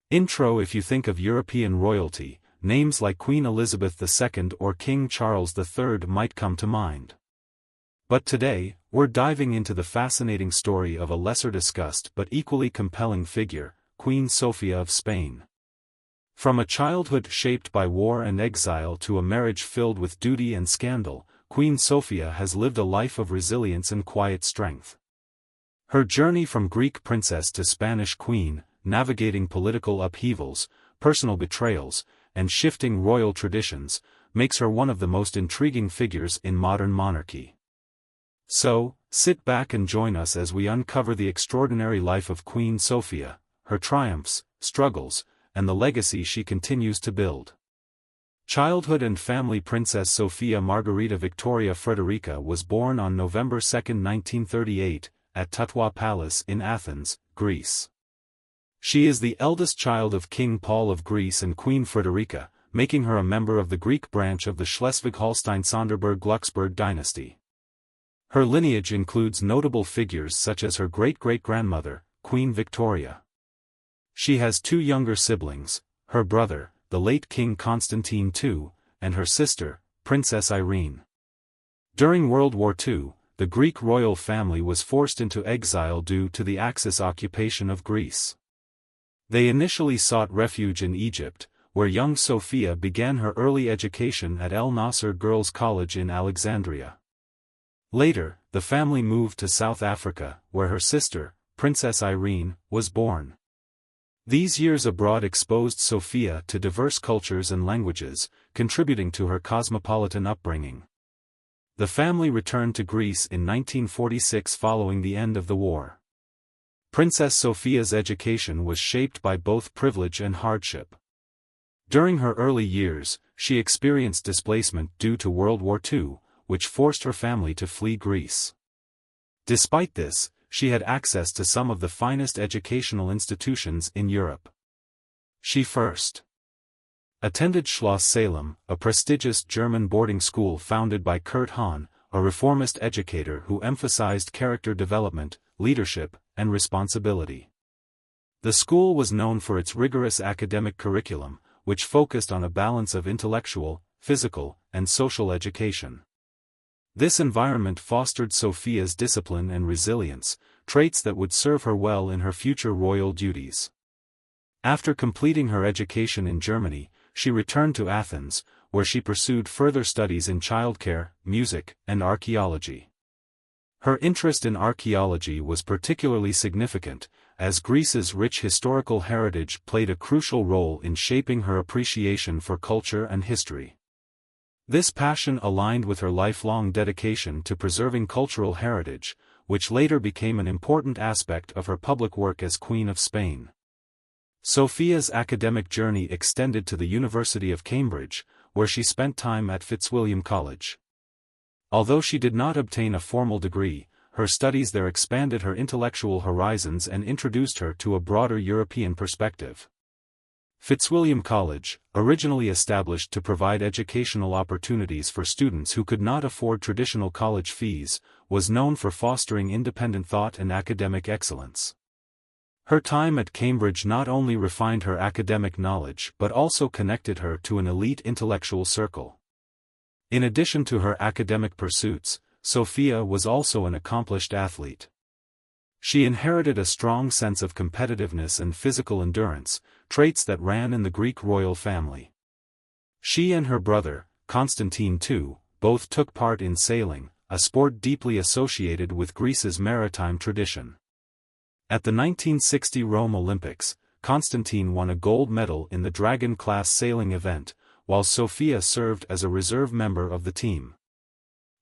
Intro. If you think of European royalty, names like Queen Elizabeth II or King Charles III might come to mind. But today, we're diving into the fascinating story of a lesser-discussed but equally compelling figure, Queen Sofía of Spain. From a childhood shaped by war and exile to a marriage filled with duty and scandal, Queen Sofía has lived a life of resilience and quiet strength. Her journey from Greek princess to Spanish queen, navigating political upheavals, personal betrayals, and shifting royal traditions, makes her one of the most intriguing figures in modern monarchy. So, sit back and join us as we uncover the extraordinary life of Queen Sofía, her triumphs, struggles, and the legacy she continues to build. Childhood and family. Princess Sofía Margarita Victoria Frederica was born on November 2, 1938, at Tutwa Palace in Athens, Greece. She is the eldest child of King Paul of Greece and Queen Frederica, making her a member of the Greek branch of the Schleswig-Holstein-Sonderburg-Glucksburg dynasty. Her lineage includes notable figures such as her great-great-grandmother, Queen Victoria. She has two younger siblings, her brother, the late King Constantine II, and her sister, Princess Irene. During World War II, the Greek royal family was forced into exile due to the Axis occupation of Greece. They initially sought refuge in Egypt, where young Sofía began her early education at El Nasser Girls' College in Alexandria. Later, the family moved to South Africa, where her sister, Princess Irene, was born. These years abroad exposed Sofía to diverse cultures and languages, contributing to her cosmopolitan upbringing. The family returned to Greece in 1946 following the end of the war. Princess Sofía's education was shaped by both privilege and hardship. During her early years, she experienced displacement due to World War II, which forced her family to flee Greece. Despite this, she had access to some of the finest educational institutions in Europe. She first attended Schloss Salem, a prestigious German boarding school founded by Kurt Hahn, a reformist educator who emphasized character development, leadership, and responsibility. The school was known for its rigorous academic curriculum, which focused on a balance of intellectual, physical, and social education. This environment fostered Sofía's discipline and resilience, traits that would serve her well in her future royal duties. After completing her education in Germany, she returned to Athens, where she pursued further studies in childcare, music, and archaeology. Her interest in archaeology was particularly significant, as Greece's rich historical heritage played a crucial role in shaping her appreciation for culture and history. This passion aligned with her lifelong dedication to preserving cultural heritage, which later became an important aspect of her public work as Queen of Spain. Sofía's academic journey extended to the University of Cambridge, where she spent time at Fitzwilliam College. Although she did not obtain a formal degree, her studies there expanded her intellectual horizons and introduced her to a broader European perspective. Fitzwilliam College, originally established to provide educational opportunities for students who could not afford traditional college fees, was known for fostering independent thought and academic excellence. Her time at Cambridge not only refined her academic knowledge but also connected her to an elite intellectual circle. In addition to her academic pursuits, Sofía was also an accomplished athlete. She inherited a strong sense of competitiveness and physical endurance, traits that ran in the Greek royal family. She and her brother, Constantine II, both took part in sailing, a sport deeply associated with Greece's maritime tradition. At the 1960 Rome Olympics, Constantine won a gold medal in the Dragon-class sailing event, while Sofía served as a reserve member of the team.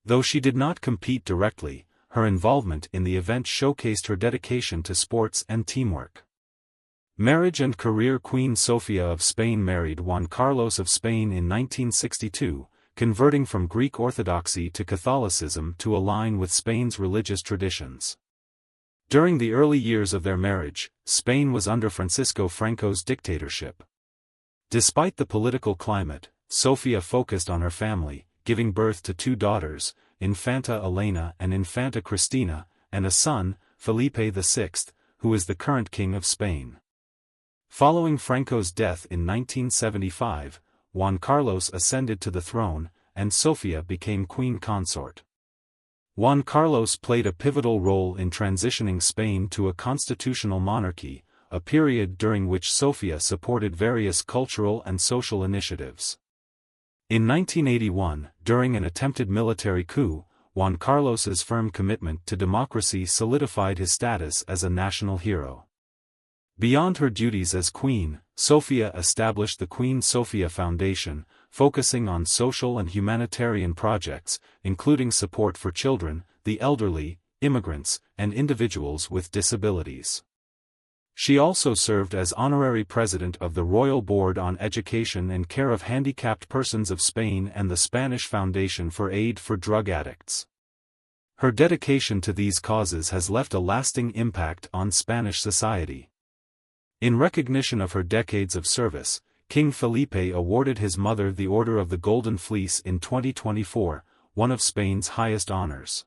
Though she did not compete directly, her involvement in the event showcased her dedication to sports and teamwork. Marriage and career. Queen Sofía of Spain married Juan Carlos of Spain in 1962, converting from Greek Orthodoxy to Catholicism to align with Spain's religious traditions. During the early years of their marriage, Spain was under Francisco Franco's dictatorship. Despite the political climate, Sofía focused on her family, giving birth to two daughters, Infanta Elena and Infanta Cristina, and a son, Felipe VI, who is the current King of Spain. Following Franco's death in 1975, Juan Carlos ascended to the throne, and Sofía became queen consort. Juan Carlos played a pivotal role in transitioning Spain to a constitutional monarchy, a period during which Sofía supported various cultural and social initiatives. In 1981, during an attempted military coup, Juan Carlos's firm commitment to democracy solidified his status as a national hero. Beyond her duties as queen, Sofía established the Queen Sofía Foundation, focusing on social and humanitarian projects, including support for children, the elderly, immigrants, and individuals with disabilities. She also served as honorary president of the Royal Board on Education and Care of Handicapped Persons of Spain and the Spanish Foundation for Aid for Drug Addicts. Her dedication to these causes has left a lasting impact on Spanish society. In recognition of her decades of service, King Felipe awarded his mother the Order of the Golden Fleece in 2024, one of Spain's highest honors.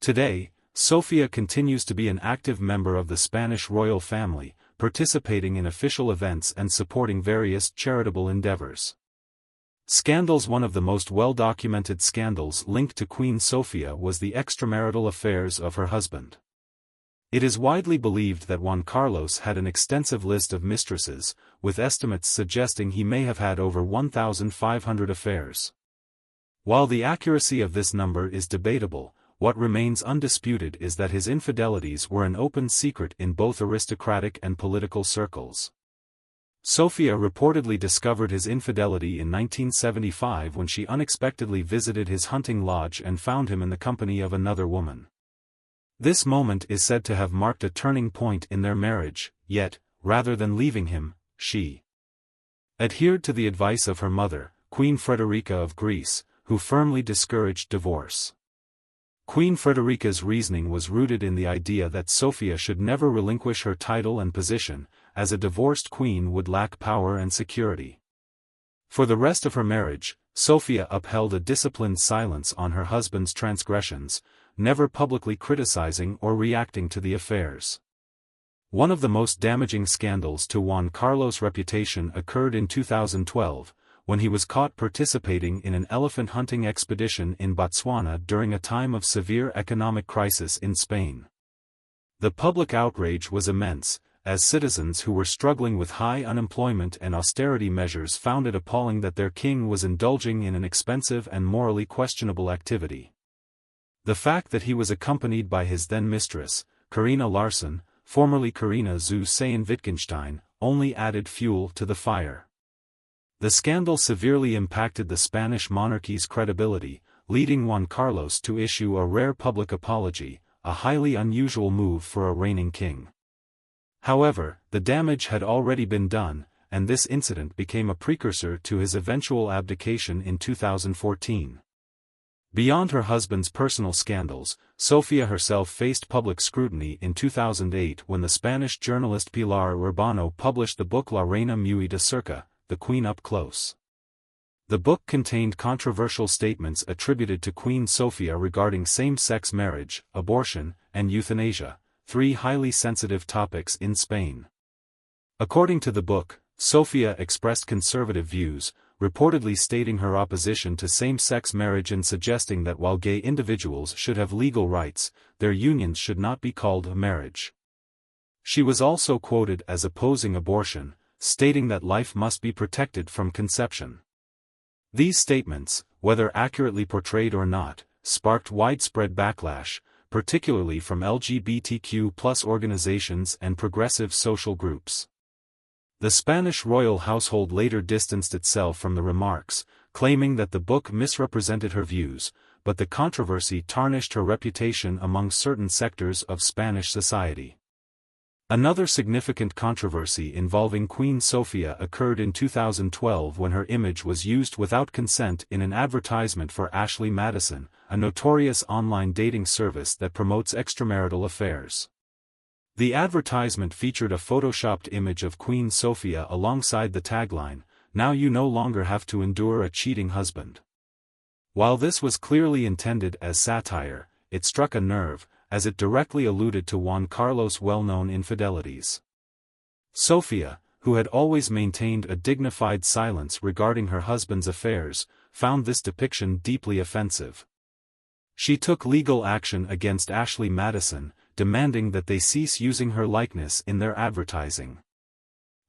Today, Sofía continues to be an active member of the Spanish royal family, participating in official events and supporting various charitable endeavors. Scandals. One of the most well-documented scandals linked to Queen Sofía was the extramarital affairs of her husband. It is widely believed that Juan Carlos had an extensive list of mistresses, with estimates suggesting he may have had over 1,500 affairs. While the accuracy of this number is debatable, what remains undisputed is that his infidelities were an open secret in both aristocratic and political circles. Sofía reportedly discovered his infidelity in 1975 when she unexpectedly visited his hunting lodge and found him in the company of another woman. This moment is said to have marked a turning point in their marriage, yet, rather than leaving him, she adhered to the advice of her mother, Queen Frederica of Greece, who firmly discouraged divorce. Queen Frederica's reasoning was rooted in the idea that Sofía should never relinquish her title and position, as a divorced queen would lack power and security. For the rest of her marriage, Sofía upheld a disciplined silence on her husband's transgressions, never publicly criticizing or reacting to the affairs. One of the most damaging scandals to Juan Carlos' reputation occurred in 2012, when he was caught participating in an elephant hunting expedition in Botswana during a time of severe economic crisis in Spain. The public outrage was immense, as citizens who were struggling with high unemployment and austerity measures found it appalling that their king was indulging in an expensive and morally questionable activity. The fact that he was accompanied by his then-mistress, Carina Larsson, formerly Carina zu Sayn-Wittgenstein, only added fuel to the fire. The scandal severely impacted the Spanish monarchy's credibility, leading Juan Carlos to issue a rare public apology, a highly unusual move for a reigning king. However, the damage had already been done, and this incident became a precursor to his eventual abdication in 2014. Beyond her husband's personal scandals, Sofía herself faced public scrutiny in 2008 when the Spanish journalist Pilar Urbano published the book La Reina Muy de Cerca, The Queen Up Close. The book contained controversial statements attributed to Queen Sofía regarding same-sex marriage, abortion, and euthanasia, three highly sensitive topics in Spain. According to the book, Sofía expressed conservative views, reportedly stating her opposition to same-sex marriage and suggesting that while gay individuals should have legal rights, their unions should not be called a marriage. She was also quoted as opposing abortion, stating that life must be protected from conception. These statements, whether accurately portrayed or not, sparked widespread backlash, particularly from LGBTQ+ organizations and progressive social groups. The Spanish royal household later distanced itself from the remarks, claiming that the book misrepresented her views, but the controversy tarnished her reputation among certain sectors of Spanish society. Another significant controversy involving Queen Sofía occurred in 2012 when her image was used without consent in an advertisement for Ashley Madison, a notorious online dating service that promotes extramarital affairs. The advertisement featured a photoshopped image of Queen Sofía alongside the tagline, "Now you no longer have to endure a cheating husband." While this was clearly intended as satire, it struck a nerve, as it directly alluded to Juan Carlos' well-known infidelities. Sofía, who had always maintained a dignified silence regarding her husband's affairs, found this depiction deeply offensive. She took legal action against Ashley Madison, demanding that they cease using her likeness in their advertising.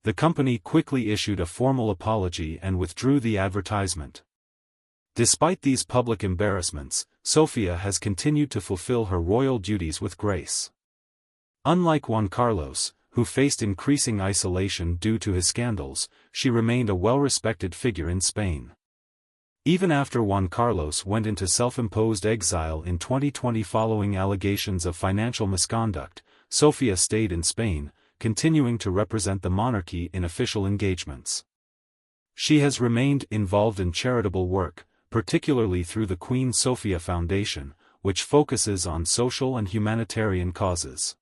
The company quickly issued a formal apology and withdrew the advertisement. Despite these public embarrassments, Sofía has continued to fulfill her royal duties with grace. Unlike Juan Carlos, who faced increasing isolation due to his scandals, she remained a well-respected figure in Spain. Even after Juan Carlos went into self-imposed exile in 2020 following allegations of financial misconduct, Sofía stayed in Spain, continuing to represent the monarchy in official engagements. She has remained involved in charitable work, particularly through the Queen Sofía Foundation, which focuses on social and humanitarian causes.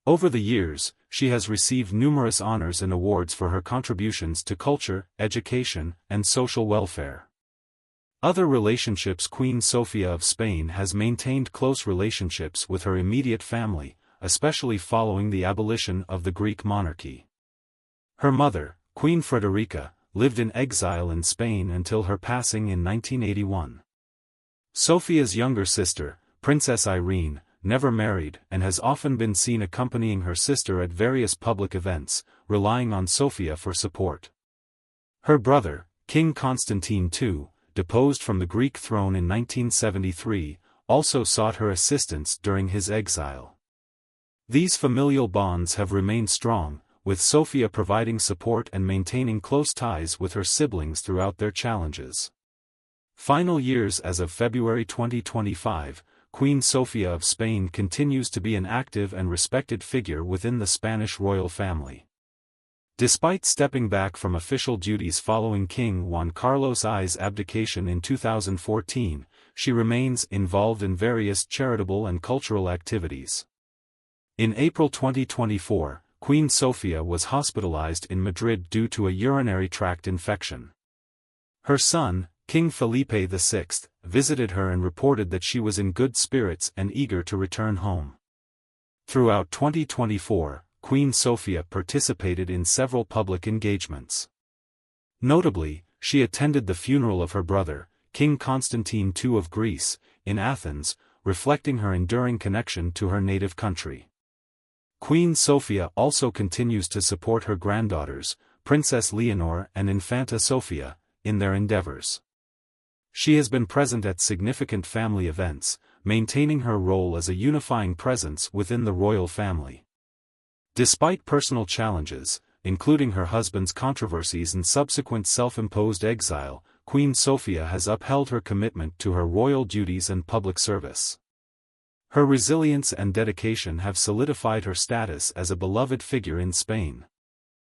Over the years, she has received numerous honors and awards for her contributions to culture, education, and social welfare. Other relationships: Queen Sofía of Spain has maintained close relationships with her immediate family, especially following the abolition of the Greek monarchy. Her mother, Queen Frederica, lived in exile in Spain until her passing in 1981. Sophia's younger sister, Princess Irene, never married and has often been seen accompanying her sister at various public events, relying on Sofía for support. Her brother, King Constantine II, deposed from the Greek throne in 1973, also sought her assistance during his exile. These familial bonds have remained strong, with Sofía providing support and maintaining close ties with her siblings throughout their challenges. Final years: as of February 2025, Queen Sofía of Spain continues to be an active and respected figure within the Spanish royal family. Despite stepping back from official duties following King Juan Carlos I's abdication in 2014, she remains involved in various charitable and cultural activities. In April 2024, Queen Sofía was hospitalized in Madrid due to a urinary tract infection. Her son, King Felipe VI, visited her and reported that she was in good spirits and eager to return home. Throughout 2024, Queen Sofía participated in several public engagements. Notably, she attended the funeral of her brother, King Constantine II of Greece, in Athens, reflecting her enduring connection to her native country. Queen Sofía also continues to support her granddaughters, Princess Leonor and Infanta Sofia, in their endeavors. She has been present at significant family events, maintaining her role as a unifying presence within the royal family. Despite personal challenges, including her husband's controversies and subsequent self-imposed exile, Queen Sofía has upheld her commitment to her royal duties and public service. Her resilience and dedication have solidified her status as a beloved figure in Spain.